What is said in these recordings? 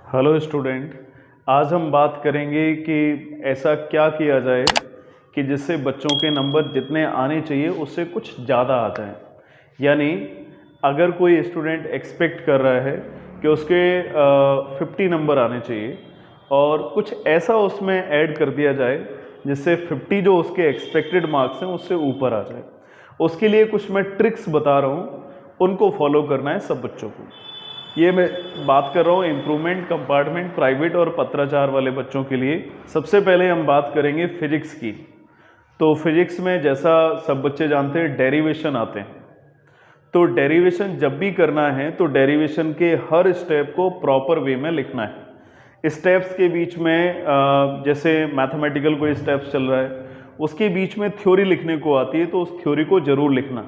Hello student. आज हम बात करेंगे कि ऐसा क्या किया जाए कि जिससे बच्चों के नंबर जितने आने चाहिए उससे कुछ ज़्यादा आ जाए। यानी अगर कोई स्टूडेंट एक्सपेक्ट कर रहा है कि उसके 50 नंबर आने चाहिए और कुछ ऐसा उसमें ऐड कर दिया जाए जिससे 50 जो उसके एक्सपेक्टेड मार्क्स हैं उससे ऊपर आ जाए। उसके लिए कुछ मैं ट्रिक्स बता रहा हूँ, उनको फॉलो करना है सब बच्चों को। ये मैं बात कर रहा हूँ इम्प्रूवमेंट, कंपार्टमेंट, प्राइवेट और पत्राचार वाले बच्चों के लिए। सबसे पहले हम बात करेंगे फिजिक्स की। तो फिजिक्स में जैसा सब बच्चे जानते हैं डेरिवेशन आते हैं। तो डेरिवेशन जब भी करना है तो डेरिवेशन के हर स्टेप को प्रॉपर वे में लिखना है। स्टेप्स के बीच में जैसे मैथमेटिकल कोई स्टेप्स चल रहा है उसके बीच में थ्योरी लिखने को आती है तो उस थ्योरी को ज़रूर लिखना,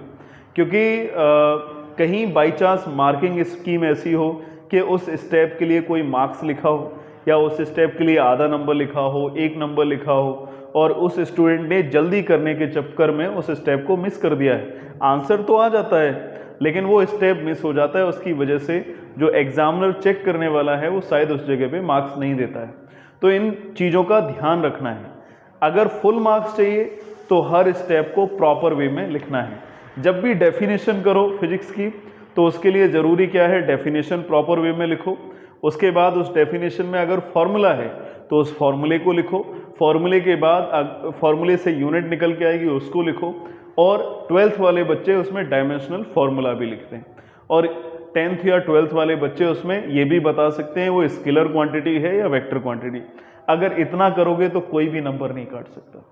क्योंकि कहीं बाई चांस मार्किंग स्कीम ऐसी हो कि उस स्टेप के लिए कोई मार्क्स लिखा हो या उस स्टेप के लिए आधा नंबर लिखा हो, एक नंबर लिखा हो और उस स्टूडेंट ने जल्दी करने के चक्कर में उस स्टेप को मिस कर दिया है। आंसर तो आ जाता है लेकिन वो स्टेप मिस हो जाता है, उसकी वजह से जो एग्जामिनर चेक करने वाला है वो शायद उस जगह पे मार्क्स नहीं देता है। तो इन चीज़ों का ध्यान रखना है। अगर फुल मार्क्स चाहिए तो हर स्टेप को प्रॉपर वे में लिखना है। जब भी डेफिनेशन करो फिजिक्स की तो उसके लिए ज़रूरी क्या है, डेफिनेशन प्रॉपर वे में लिखो। उसके बाद उस डेफिनेशन में अगर फॉर्मूला है तो उस फॉर्मूले को लिखो। फॉर्मूले के बाद फॉर्मूले से यूनिट निकल के आएगी उसको लिखो। और 12th वाले बच्चे उसमें डायमेंशनल फॉर्मूला भी लिखते हैं और 10th या 12th वाले बच्चे उसमें ये भी बता सकते हैं वो स्केलर क्वांटिटी है या वेक्टर क्वांटिटी। अगर इतना करोगे तो कोई भी नंबर नहीं काट सकता,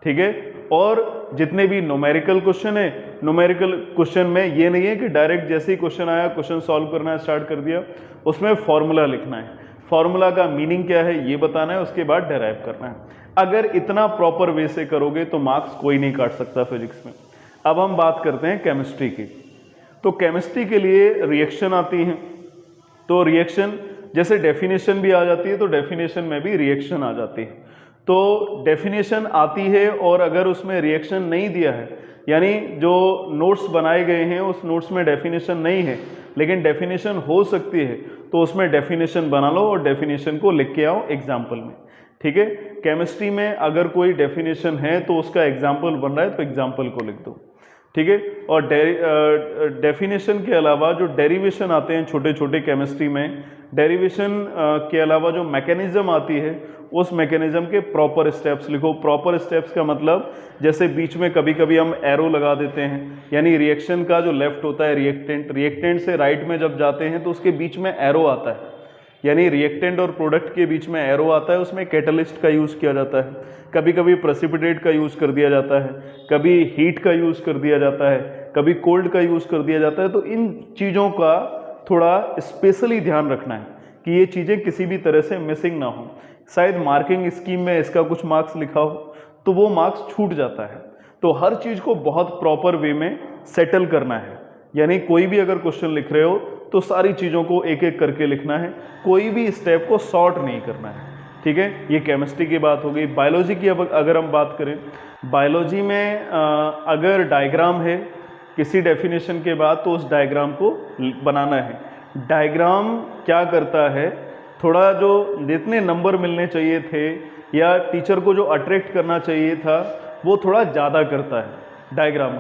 ठीक है। और जितने भी न्यूमेरिकल क्वेश्चन है, न्यूमेरिकल क्वेश्चन में ये नहीं है कि डायरेक्ट जैसे ही क्वेश्चन आया क्वेश्चन सॉल्व करना स्टार्ट कर दिया, उसमें फॉर्मूला लिखना है, फॉर्मूला का मीनिंग क्या है ये बताना है, उसके बाद डेराइव करना है। अगर इतना प्रॉपर वे से करोगे तो मार्क्स कोई नहीं काट सकता फिजिक्स में। अब हम बात करते हैं केमिस्ट्री की। तो केमिस्ट्री के लिए रिएक्शन आती हैं, तो रिएक्शन जैसे डेफिनेशन भी आ जाती है तो डेफिनेशन में भी रिएक्शन आ जाती है। तो डेफिनेशन आती है और अगर उसमें रिएक्शन नहीं दिया है, यानी जो नोट्स बनाए गए हैं उस नोट्स में डेफिनेशन नहीं है लेकिन डेफिनेशन हो सकती है, तो उसमें डेफिनेशन बना लो और डेफिनेशन को लिख के आओ एग्जाम्पल में, ठीक है। केमिस्ट्री में अगर कोई डेफिनेशन है तो उसका एग्जाम्पल बन रहा है तो एग्जाम्पल को लिख दो, ठीक है। और डेफिनेशन के अलावा जो डेरिवेशन आते हैं छोटे छोटे केमिस्ट्री में, डेरिवेशन के अलावा जो मैकेनिज्म आती है उस मैकेनिज्म के प्रॉपर स्टेप्स लिखो। प्रॉपर स्टेप्स का मतलब जैसे बीच में कभी कभी हम एरो लगा देते हैं, यानी रिएक्शन का जो लेफ्ट होता है रिएक्टेंट, रिएक्टेंट से राइट में जब जाते हैं तो उसके बीच में एरो आता है, यानी रिएक्टेंट और प्रोडक्ट के बीच में एरो आता है, उसमें कैटलिस्ट का यूज़ किया जाता है। कभी कभी प्रेसिपिटेट का यूज़ कर दिया जाता है, कभी हीट का यूज़ कर दिया जाता है, कभी कोल्ड का यूज़ कर दिया जाता है। तो इन चीज़ों का थोड़ा स्पेशली ध्यान रखना है कि ये चीज़ें किसी भी तरह से मिसिंग ना हो। शायद मार्किंग स्कीम में इसका कुछ मार्क्स लिखा हो तो वो मार्क्स छूट जाता है। तो हर चीज़ को बहुत प्रॉपर वे में सेटल करना है, यानी कोई भी अगर क्वेश्चन लिख रहे हो तो सारी चीज़ों को एक एक करके लिखना है, कोई भी स्टेप को शॉर्ट नहीं करना है, ठीक है। ये केमिस्ट्री की बात हो गई। बायोलॉजी की अब अगर हम बात करें, बायोलॉजी में अगर डायग्राम है किसी डेफिनेशन के बाद तो उस डायग्राम को बनाना है। डायग्राम क्या करता है, थोड़ा जो जितने नंबर मिलने चाहिए थे या टीचर को जो अट्रैक्ट करना चाहिए था वो थोड़ा ज़्यादा करता है।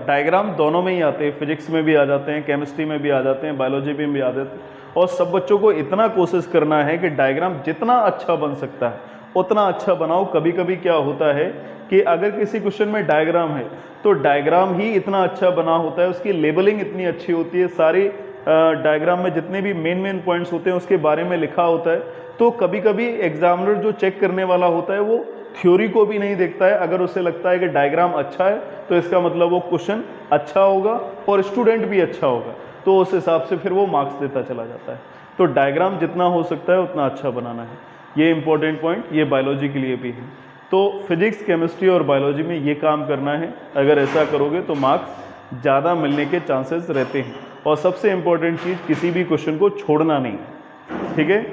डायग्राम दोनों में ही आते हैं, फिजिक्स में भी आ जाते हैं, केमिस्ट्री में भी आ जाते हैं, बायोलॉजी में भी आ जाते हैं। और सब बच्चों को इतना कोशिश करना है कि डायग्राम जितना अच्छा बन सकता है उतना अच्छा बनाओ। कभी कभी क्या होता है कि अगर किसी क्वेश्चन में डायग्राम है तो डायग्राम ही इतना अच्छा बना होता है, उसकी लेबलिंग इतनी अच्छी होती है, सारी डायग्राम में जितने भी मेन पॉइंट्स होते हैं उसके बारे में लिखा होता है। तो कभी कभी एग्जामिनर जो चेक करने वाला होता है वो थ्योरी को भी नहीं देखता है। अगर उसे लगता है कि डायग्राम अच्छा है तो इसका मतलब वो क्वेश्चन अच्छा होगा और स्टूडेंट भी अच्छा होगा, तो उस हिसाब से फिर वो मार्क्स देता चला जाता है। तो डायग्राम जितना हो सकता है उतना अच्छा बनाना है, ये इंपॉर्टेंट पॉइंट, ये बायोलॉजी के लिए भी है। तो फिजिक्स, केमिस्ट्री और बायोलॉजी में ये काम करना है। अगर ऐसा करोगे तो मार्क्स ज़्यादा मिलने के चांसेस रहते हैं। और सबसे इम्पोर्टेंट चीज़, किसी भी क्वेश्चन को छोड़ना नहीं, ठीक है।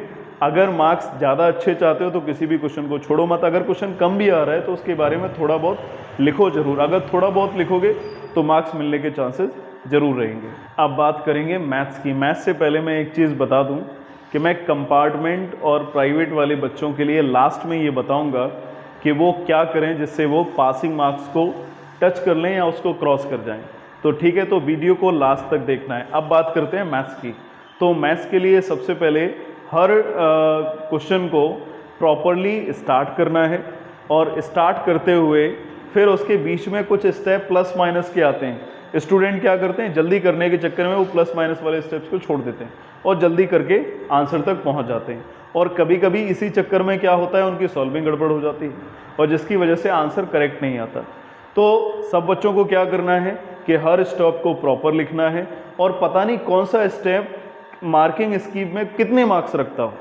अगर मार्क्स ज़्यादा अच्छे चाहते हो तो किसी भी क्वेश्चन को छोड़ो मत। अगर क्वेश्चन कम भी आ रहा है तो उसके बारे में थोड़ा बहुत लिखो ज़रूर। अगर थोड़ा बहुत लिखोगे तो मार्क्स मिलने के चांसेस ज़रूर रहेंगे। अब बात करेंगे मैथ्स की। मैथ्स से पहले मैं एक चीज़ बता दूं कि मैं कंपार्टमेंट और प्राइवेट वाले बच्चों के लिए लास्ट में ये बताऊंगा कि वो क्या करें जिससे वो पासिंग मार्क्स को टच कर लें या उसको क्रॉस कर जाएं। तो ठीक है, तो वीडियो को लास्ट तक देखना है। अब बात करते हैं मैथ्स की। तो मैथ्स के लिए सबसे पहले हर क्वेश्चन को प्रॉपरली स्टार्ट करना है और स्टार्ट करते हुए फिर उसके बीच में कुछ स्टेप प्लस माइनस के आते हैं। स्टूडेंट क्या करते हैं, जल्दी करने के चक्कर में वो प्लस माइनस वाले स्टेप्स को छोड़ देते हैं और जल्दी करके आंसर तक पहुंच जाते हैं। और कभी कभी इसी चक्कर में क्या होता है, उनकी सॉल्विंग गड़बड़ हो जाती है और जिसकी वजह से आंसर करेक्ट नहीं आता। तो सब बच्चों को क्या करना है कि हर स्टेप को प्रॉपर लिखना है और पता नहीं कौन सा स्टेप मार्किंग स्कीम में कितने मार्क्स रखता हो,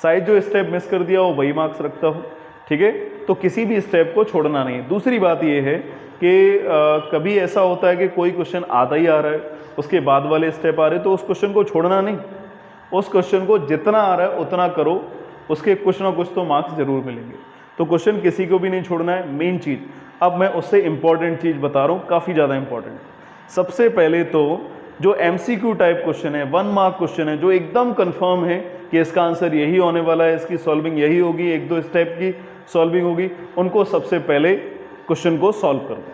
शायद जो स्टेप मिस कर दिया हो वही मार्क्स रखता हो। ठीक है, तो किसी भी स्टेप को छोड़ना नहीं है। दूसरी बात ये है कि कभी ऐसा होता है कि कोई क्वेश्चन आधा ही आ रहा है, उसके बाद वाले स्टेप आ रहे हैं, तो उस क्वेश्चन को छोड़ना नहीं, उस क्वेश्चन को जितना आ रहा है उतना करो, उसके कुछ ना कुछ तो मार्क्स जरूर मिलेंगे। तो क्वेश्चन किसी को भी नहीं छोड़ना है, मेन चीज़। अब मैं उससे इंपॉर्टेंट चीज़ बता रहा हूँ, काफ़ी ज़्यादा इंपॉर्टेंट। सबसे पहले तो जो MCQ टाइप क्वेश्चन है, 1 मार्क क्वेश्चन है, जो एकदम कंफर्म है कि इसका आंसर यही होने वाला है, इसकी सॉल्विंग यही होगी, 1-2 स्टेप की सॉल्विंग होगी, उनको सबसे पहले क्वेश्चन को सॉल्व कर दो।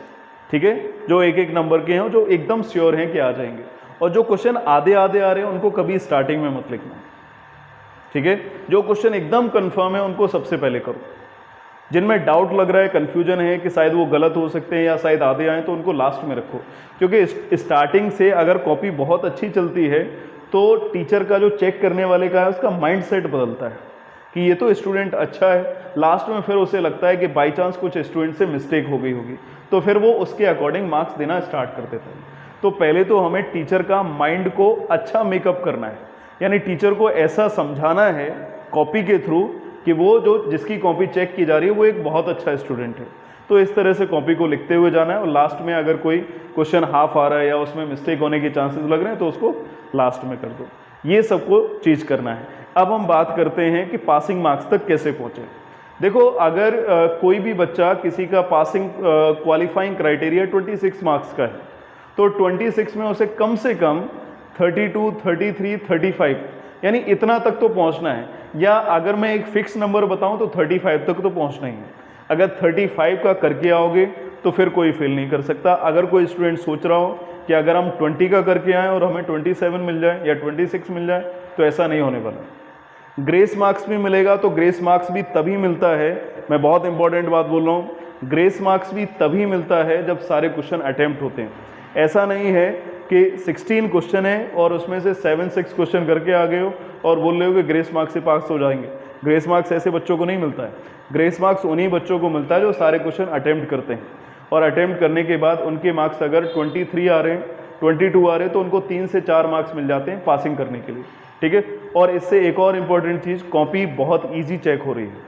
ठीक है, जो 1-1 नंबर के हैं, जो एकदम श्योर हैं कि आ जाएंगे। और जो क्वेश्चन आधे आधे आ रहे हैं उनको कभी स्टार्टिंग में मत लिखना। ठीक है, जो क्वेश्चन एकदम कंफर्म है उनको सबसे पहले करो। जिनमें डाउट लग रहा है, कन्फ्यूजन है कि शायद वो गलत हो सकते हैं या शायद आधे आए, तो उनको लास्ट में रखो। क्योंकि स्टार्टिंग से अगर कॉपी बहुत अच्छी चलती है तो टीचर का जो चेक करने वाले का है उसका माइंड सेट बदलता है कि ये तो स्टूडेंट अच्छा है। लास्ट में फिर उसे लगता है कि बाई चांस कुछ स्टूडेंट से मिस्टेक हो गई होगी, तो फिर वो उसके अकॉर्डिंग मार्क्स देना स्टार्ट कर देता है। तो पहले तो हमें टीचर का माइंड को अच्छा मेकअप करना है, यानी टीचर को ऐसा समझाना है कॉपी के थ्रू कि वो जो जिसकी कॉपी चेक की जा रही है वो एक बहुत अच्छा स्टूडेंट है। तो इस तरह से कॉपी को लिखते हुए जाना है और लास्ट में अगर कोई क्वेश्चन हाफ आ रहा है या उसमें मिस्टेक होने के चांसेस लग रहे हैं तो उसको लास्ट में कर दो। ये सबको चीज़ करना है। अब हम बात करते हैं कि पासिंग मार्क्स तक कैसे पहुँचे। देखो, अगर कोई भी बच्चा, किसी का पासिंग क्वालिफाइंग क्राइटेरिया 26 मार्क्स का है, तो 26 में उसे कम से कम 32, 33, 35 यानी इतना तक तो पहुंचना है। या अगर मैं एक फिक्स नंबर बताऊं तो 35 तक तो पहुंचना ही है। अगर 35 का करके आओगे तो फिर कोई फेल नहीं कर सकता। अगर कोई स्टूडेंट सोच रहा हो कि अगर हम 20 का करके आएँ और हमें 27 मिल जाए या 26 मिल जाए, तो ऐसा नहीं होने वाला। ग्रेस मार्क्स भी मिलेगा, तो ग्रेस मार्क्स भी तभी मिलता है, मैं बहुत इंपॉर्टेंट बात बोल रहा हूँ, ग्रेस मार्क्स भी तभी मिलता है जब सारे क्वेश्चन अटेम्प्ट होते हैं। ऐसा नहीं है कि 16 क्वेश्चन है और उसमें से 7-6 क्वेश्चन करके आ गए हो और बोल रहे हो कि ग्रेस मार्क्स से पास हो जाएंगे। ग्रेस मार्क्स ऐसे बच्चों को नहीं मिलता है। ग्रेस मार्क्स उन्हीं बच्चों को मिलता है जो सारे क्वेश्चन अटेम्प्ट करते हैं, और अटेम्प्ट करने के बाद उनके मार्क्स अगर 23 आ रहे हैं, 22 आ रहे हैं, तो उनको 3 से 4 मार्क्स मिल जाते हैं पासिंग करने के लिए। ठीक है, और इससे एक और इम्पॉर्टेंट चीज़, कॉपी बहुत ईजी चेक हो रही है।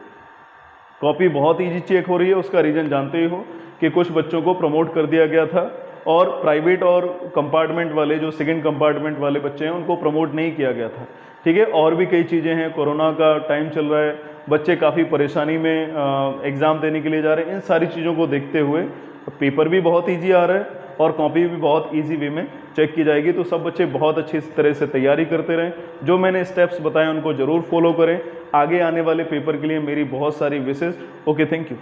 कॉपी बहुत ईजी चेक हो रही है, उसका रीज़न जानते ही हो कि कुछ बच्चों को प्रमोट कर दिया गया था और प्राइवेट और कंपार्टमेंट वाले, जो सेकंड कंपार्टमेंट वाले बच्चे हैं, उनको प्रमोट नहीं किया गया था। ठीक है, और भी कई चीज़ें हैं, कोरोना का टाइम चल रहा है, बच्चे काफ़ी परेशानी में एग्ज़ाम देने के लिए जा रहे हैं। इन सारी चीज़ों को देखते हुए पेपर भी बहुत ईजी आ रहा है और कॉपी भी बहुत ईजी वे में चेक की जाएगी। तो सब बच्चे बहुत अच्छी तरह से तैयारी करते रहें। जो मैंने स्टेप्स बताए उनको ज़रूर फॉलो करें। आगे आने वाले पेपर के लिए मेरी बहुत सारी विशेष। Okay, thank you.